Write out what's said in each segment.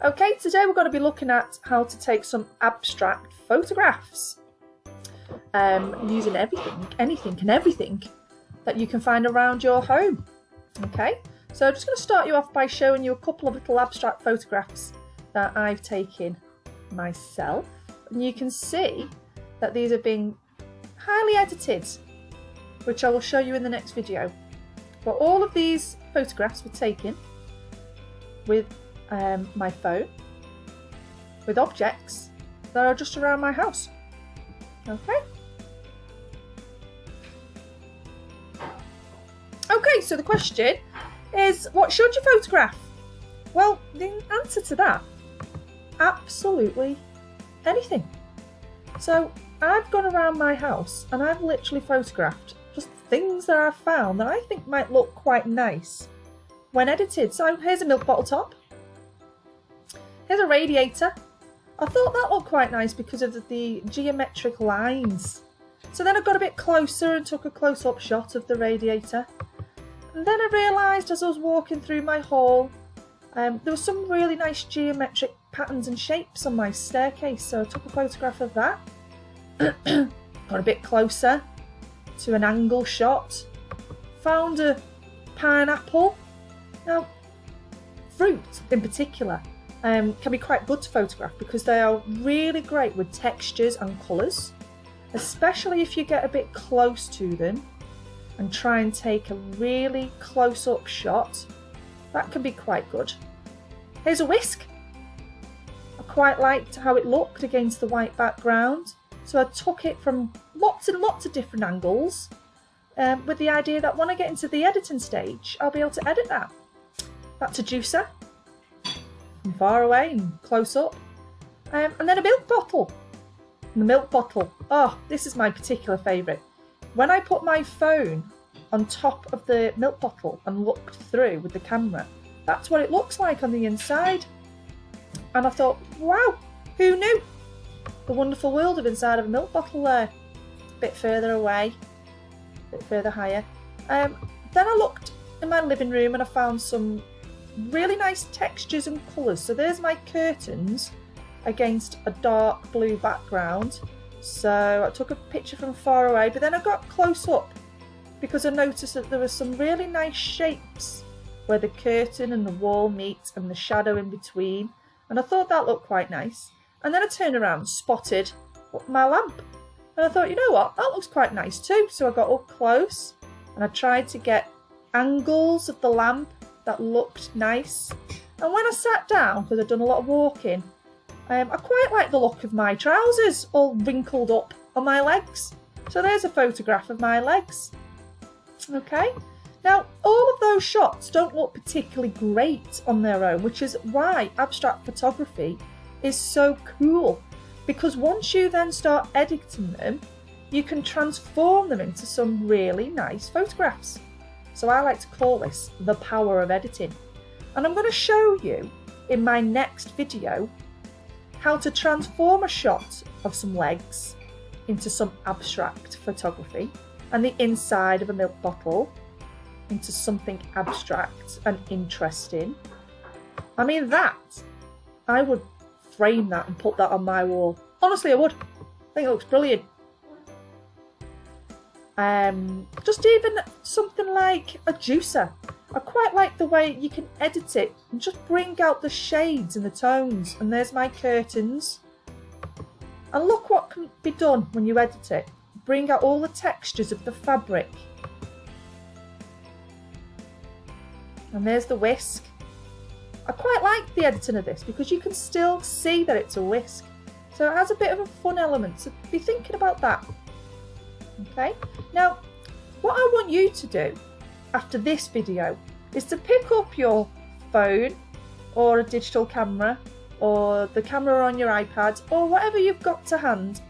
Okay, today we're going to be looking at how to take some abstract photographs using anything and everything that you can find around your home. Okay, so I'm just going to start you off by showing you a couple of little abstract photographs that I've taken myself, and you can see that these have been highly edited, which I will show you in the next video. But all of these photographs were taken with my phone, with objects that are just around my house. Okay, so the question is, what should you photograph? Well, the answer to that, absolutely anything. So I've gone around my house and I've literally photographed just things that I've found that I think might look quite nice when edited. So here's a milk bottle top. Here's a radiator. I thought that looked quite nice because of the geometric lines. So then I got a bit closer and took a close-up shot of the radiator. And then I realised as I was walking through my hall, there were some really nice geometric patterns and shapes on my staircase. So I took a photograph of that. Got a bit closer to an angle shot. Found a pineapple. Now, fruit in particular can be quite good to photograph because they are really great with textures and colours, especially if you get a bit close to them and try and take a really close-up shot. That can be quite good. Here's a whisk. I quite liked how it looked against the white background, so I took it from lots and lots of different angles with the idea that when I get into the editing stage, I'll be able to edit that. That's a juicer, from far away and close up. And then a milk bottle. And the milk bottle, oh, this is my particular favourite. When I put my phone on top of the milk bottle and looked through with the camera, that's what it looks like on the inside. And I thought, wow, who knew? The wonderful world of inside of a milk bottle there. A bit further away, a bit further higher. Then I looked in my living room and I found some really nice textures and colours. So there's my curtains against a dark blue background. So I took a picture from far away, but then I got close up because I noticed that there were some really nice shapes where the curtain and the wall meet and the shadow in between. And I thought that looked quite nice. And then I turned around and spotted my lamp. And I thought, you know what, that looks quite nice too. So I got up close and I tried to get angles of the lamp that looked nice. And when I sat down, because I'd done a lot of walking, I quite like the look of my trousers all wrinkled up on my legs. So there's a photograph of my legs. Okay, now all of those shots don't look particularly great on their own, which is why abstract photography is so cool, because once you then start editing them, you can transform them into some really nice photographs. So I like to call this the power of editing. And I'm going to show you in my next video how to transform a shot of some legs into some abstract photography and the inside of a milk bottle into something abstract and interesting. I mean, I would frame that and put that on my wall. Honestly, I would. I think it looks brilliant. Just even something like a juicer. I quite like the way you can edit it and just bring out the shades and the tones. And there's my curtains. And look what can be done when you edit it. Bring out all the textures of the fabric. And there's the whisk. I quite like the editing of this because you can still see that it's a whisk. So it has a bit of a fun element. So be thinking about that. Okay, now what I want you to do after this video is to pick up your phone or a digital camera or the camera on your iPad or whatever you've got to hand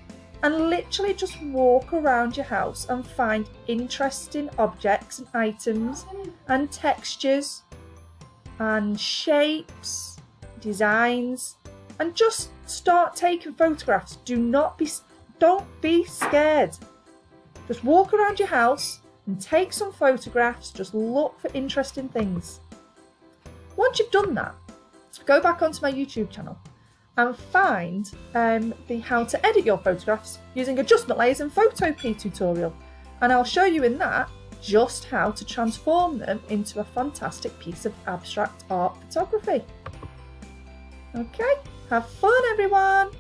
and literally just walk around your house and find interesting objects and items and textures and shapes, designs, and just start taking photographs. Don't be scared. Just walk around your house and take some photographs. Just look for interesting things. Once you've done that, go back onto my YouTube channel and find the how to edit your photographs using adjustment layers and Photopea tutorial. And I'll show you in that just how to transform them into a fantastic piece of abstract art photography. Okay, have fun everyone!